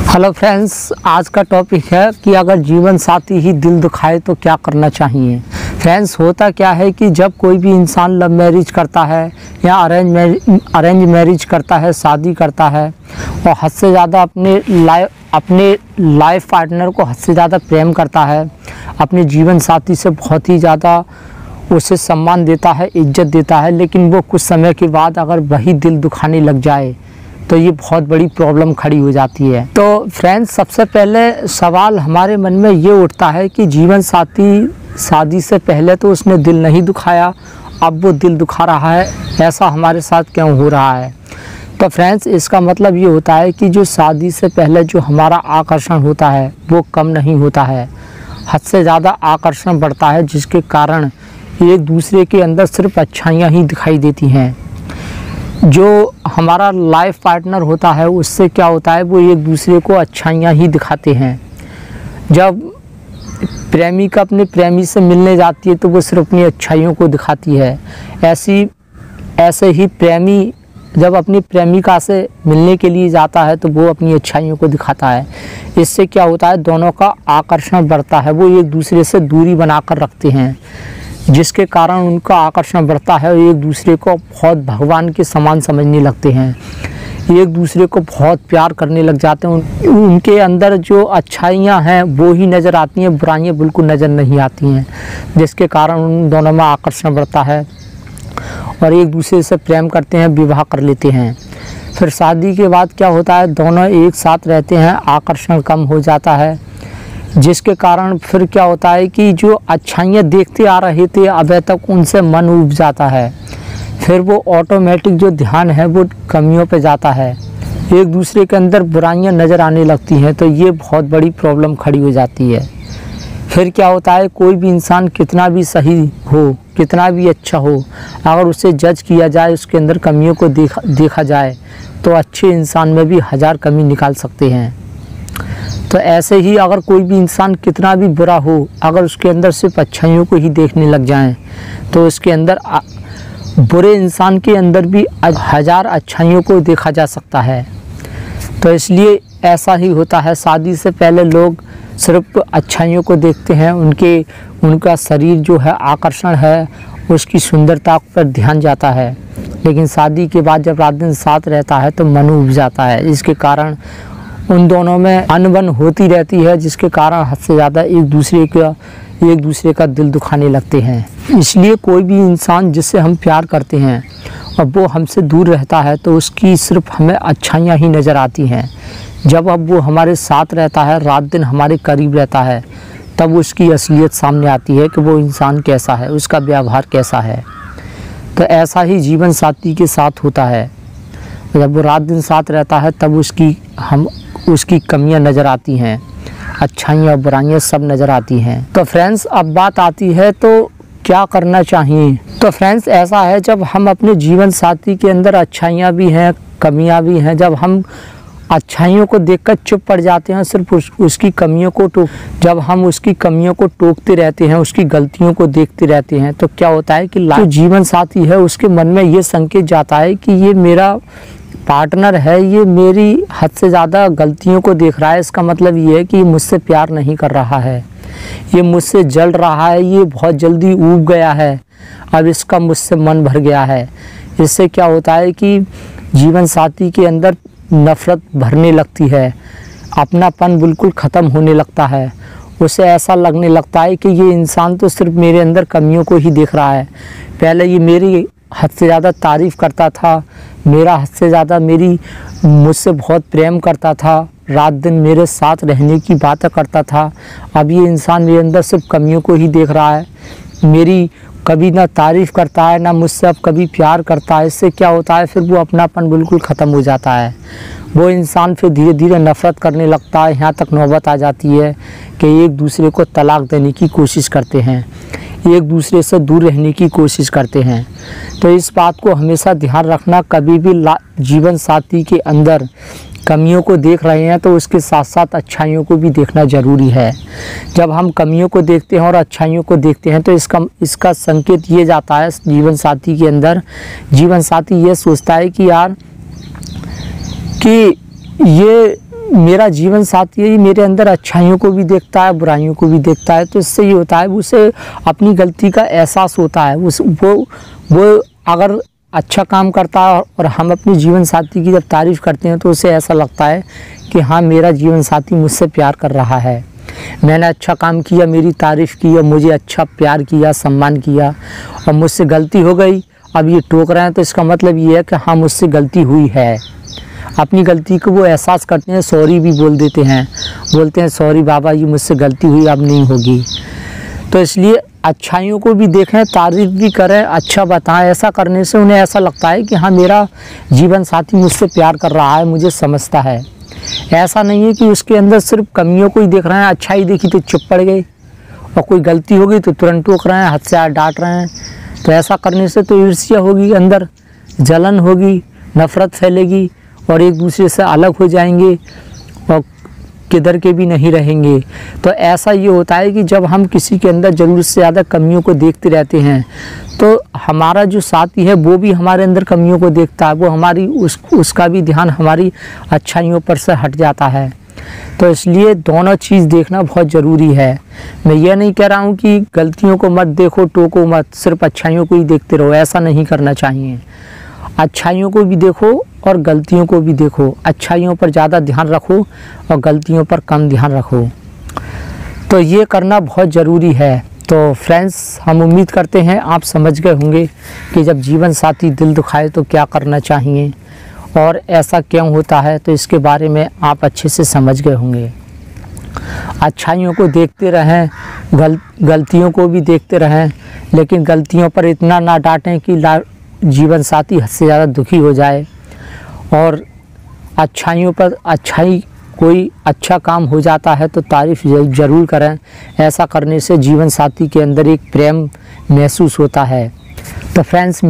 Hello friends, आज का topic है कि अगर जीवन साथी ही दिल दुखाए तो क्या करना चाहिए। फ्रेंड्स, होता क्या है कि जब कोई भी इंसान लव मैरिज करता है या अरेंज मैरिज करता है, शादी करता है और हद से ज़्यादा अपने लाइफ पार्टनर को हद से ज़्यादा प्रेम करता है, अपने जीवन साथी से बहुत ही ज़्यादा उसे सम्मान देता है, इज्जत देता है, लेकिन वो कुछ समय के बाद अगर वही दिल दुखाने लग जाए तो ये बहुत बड़ी प्रॉब्लम खड़ी हो जाती है। तो फ्रेंड्स, सबसे पहले सवाल हमारे मन में ये उठता है कि जीवन साथी शादी से पहले तो उसने दिल नहीं दुखाया, अब वो दिल दुखा रहा है, ऐसा हमारे साथ क्यों हो रहा है। तो फ्रेंड्स, इसका मतलब ये होता है कि जो शादी से पहले जो हमारा आकर्षण होता है वो कम नहीं होता है, हद से ज़्यादा आकर्षण बढ़ता है, जिसके कारण एक दूसरे के अंदर सिर्फ अच्छाइयाँ ही दिखाई देती हैं। जो हमारा लाइफ पार्टनर होता है उससे क्या होता है, वो एक दूसरे को अच्छाइयाँ ही दिखाते हैं। जब प्रेमिका अपने प्रेमी से मिलने जाती है तो वो सिर्फ अपनी अच्छाइयों को दिखाती है। ऐसे ही प्रेमी जब अपनी प्रेमिका से मिलने के लिए जाता है तो वो अपनी अच्छाइयों को दिखाता है। इससे क्या होता है, दोनों का आकर्षण बढ़ता है, वो एक दूसरे से दूरी बनाकर रखते हैं, जिसके कारण उनका आकर्षण बढ़ता है और एक दूसरे को बहुत भगवान के समान समझने लगते हैं, एक दूसरे को बहुत प्यार करने लग जाते हैं। उनके अंदर जो अच्छाइयाँ हैं वो ही नज़र आती हैं, बुराइयाँ बिल्कुल नज़र नहीं आती हैं, जिसके कारण उन दोनों में आकर्षण बढ़ता है और एक दूसरे से प्रेम करते हैं, विवाह कर लेते हैं। फिर शादी के बाद क्या होता है, दोनों एक साथ रहते हैं, आकर्षण कम हो जाता है, जिसके कारण फिर क्या होता है कि जो अच्छाइयाँ देखते आ रहे थे अभी तक उनसे मन उब जाता है, फिर वो ऑटोमेटिक जो ध्यान है वो कमियों पे जाता है, एक दूसरे के अंदर बुराइयाँ नज़र आने लगती हैं, तो ये बहुत बड़ी प्रॉब्लम खड़ी हो जाती है। फिर क्या होता है, कोई भी इंसान कितना भी सही हो, कितना भी अच्छा हो, अगर उसे जज किया जाए, उसके अंदर कमियों को देखा जाए तो अच्छे इंसान में भी 1000 कमी निकाल सकते हैं। तो ऐसे ही अगर कोई भी इंसान कितना भी बुरा हो, अगर उसके अंदर सिर्फ अच्छाइयों को ही देखने लग जाएं तो उसके अंदर बुरे इंसान के अंदर भी 1000 अच्छाइयों को देखा जा सकता है। तो इसलिए ऐसा ही होता है, शादी से पहले लोग सिर्फ अच्छाइयों को देखते हैं, उनका शरीर जो है, आकर्षण है, उसकी सुंदरता पर ध्यान जाता है, लेकिन शादी के बाद जब रात दिन साथ रहता है तो मन उब जाता है, इसके कारण उन दोनों में अनबन होती रहती है, जिसके कारण हद से ज़्यादा एक दूसरे का दिल दुखाने लगते हैं। इसलिए कोई भी इंसान जिससे हम प्यार करते हैं और वो हमसे दूर रहता है तो उसकी सिर्फ हमें अच्छाइयाँ ही नज़र आती हैं। जब अब वो हमारे साथ रहता है, रात दिन हमारे करीब रहता है, तब उसकी असलियत सामने आती है कि वो इंसान कैसा है, उसका व्यवहार कैसा है। तो ऐसा ही जीवन साथी के साथ होता है, जब वो रात दिन साथ रहता है तब उसकी कमियां नज़र आती हैं, अच्छाइयाँ और बुराइयाँ सब नज़र आती हैं। तो फ्रेंड्स, अब बात आती है तो क्या करना चाहिए। तो फ्रेंड्स, ऐसा है, जब हम अपने जीवन साथी के अंदर अच्छाइयाँ भी हैं, कमियाँ भी हैं, जब हम अच्छाइयों को देखकर चुप पड़ जाते हैं, सिर्फ उसकी कमियों को जब हम उसकी कमियों को टोकते रहते हैं, उसकी गलतियों को देखते रहते हैं, तो क्या होता है कि जो जीवन साथी है उसके मन में ये संकेत जाता है कि ये मेरा पार्टनर है, ये मेरी हद से ज़्यादा गलतियों को देख रहा है, इसका मतलब ये है कि ये मुझसे प्यार नहीं कर रहा है, ये मुझसे जल रहा है, ये बहुत जल्दी ऊब गया है, अब इसका मुझसे मन भर गया है। इससे क्या होता है कि जीवन साथी के अंदर नफ़रत भरने लगती है, अपनापन बिल्कुल ख़त्म होने लगता है, उसे ऐसा लगने लगता है कि ये इंसान तो सिर्फ मेरे अंदर कमियों को ही देख रहा है। पहले ये मेरी हद से ज़्यादा तारीफ़ करता था, मेरा हद से ज़्यादा मुझसे बहुत प्रेम करता था, रात दिन मेरे साथ रहने की बातें करता था, अब ये इंसान मेरे अंदर सिर्फ कमियों को ही देख रहा है, मेरी कभी ना तारीफ़ करता है, ना मुझसे अब कभी प्यार करता है। इससे क्या होता है, फिर वो अपनापन बिल्कुल ख़त्म हो जाता है, वो इंसान फिर धीरे धीरे नफ़रत करने लगता है, यहाँ तक नौबत आ जाती है कि एक दूसरे को तलाक देने की कोशिश करते हैं, एक दूसरे से दूर रहने की कोशिश करते हैं। तो इस बात को हमेशा ध्यान रखना, कभी भी जीवन साथी के अंदर कमियों को देख रहे हैं तो उसके साथ साथ अच्छाइयों को भी देखना ज़रूरी है। जब हम कमियों को देखते हैं और अच्छाइयों को देखते हैं तो इसका संकेत ये जाता है जीवन साथी के अंदर, जीवन साथी ये सोचता है कि यार कि ये मेरा जीवन साथी है, मेरे अंदर अच्छाइयों को भी देखता है, बुराइयों को भी देखता है, तो इससे ये होता है उसे अपनी गलती का एहसास होता है। वो अगर अच्छा काम करता है और हम अपने जीवन साथी की जब तारीफ़ करते हैं तो उसे ऐसा लगता है कि हाँ, मेरा जीवन साथी मुझसे प्यार कर रहा है, मैंने अच्छा काम किया, मेरी तारीफ़ की और मुझे अच्छा प्यार किया, सम्मान किया, और मुझसे गलती हो गई, अब ये टोक रहे हैं तो इसका मतलब ये है कि हाँ, मुझसे गलती हुई है। अपनी गलती को वो एहसास करते हैं, सॉरी भी बोल देते हैं, बोलते हैं सॉरी बाबा, ये मुझसे गलती हुई, अब नहीं होगी। तो इसलिए अच्छाइयों को भी देखें, तारीफ़ भी करें, अच्छा बताएं। ऐसा करने से उन्हें ऐसा लगता है कि हाँ, मेरा जीवन साथी मुझसे प्यार कर रहा है, मुझे समझता है। ऐसा नहीं है कि उसके अंदर सिर्फ कमियों को ही देख रहे हैं, अच्छाई देखी तो चुप पड़ गए, और कोई गलती हो गई तो तुरंत टोक रहे हैं, हद से हाथ डांट रहे हैं। तो ऐसा करने से तो ईर्ष्या होगी, अंदर जलन होगी, नफ़रत फैलेगी और एक दूसरे से अलग हो जाएंगे और किधर के भी नहीं रहेंगे। तो ऐसा ये होता है कि जब हम किसी के अंदर ज़रूरत से ज़्यादा कमियों को देखते रहते हैं तो हमारा जो साथी है वो भी हमारे अंदर कमियों को देखता है, वो हमारी उसका भी ध्यान हमारी अच्छाइयों पर से हट जाता है। तो इसलिए दोनों चीज़ देखना बहुत ज़रूरी है। मैं ये नहीं कह रहा हूँ कि गलतियों को मत देखो, टोको मत, सिर्फ अच्छाइयों को ही देखते रहो, ऐसा नहीं करना चाहिए। अच्छाइयों को भी देखो और गलतियों को भी देखो, अच्छाइयों पर ज़्यादा ध्यान रखो और गलतियों पर कम ध्यान रखो। तो ये करना बहुत ज़रूरी है। तो फ्रेंड्स, हम उम्मीद करते हैं आप समझ गए होंगे कि जब जीवन साथी दिल दुखाए तो क्या करना चाहिए और ऐसा क्यों होता है, तो इसके बारे में आप अच्छे से समझ गए होंगे। अच्छाइयों को देखते रहें, गलतियों को भी देखते रहें, लेकिन गलतियों पर इतना ना डांटें कि जीवन साथी हद से ज़्यादा दुखी हो जाए। और अच्छाइयों पर कोई अच्छा काम हो जाता है तो तारीफ़ ज़रूर करें। ऐसा करने से जीवन साथी के अंदर एक प्रेम महसूस होता है। तो फ्रेंड्स,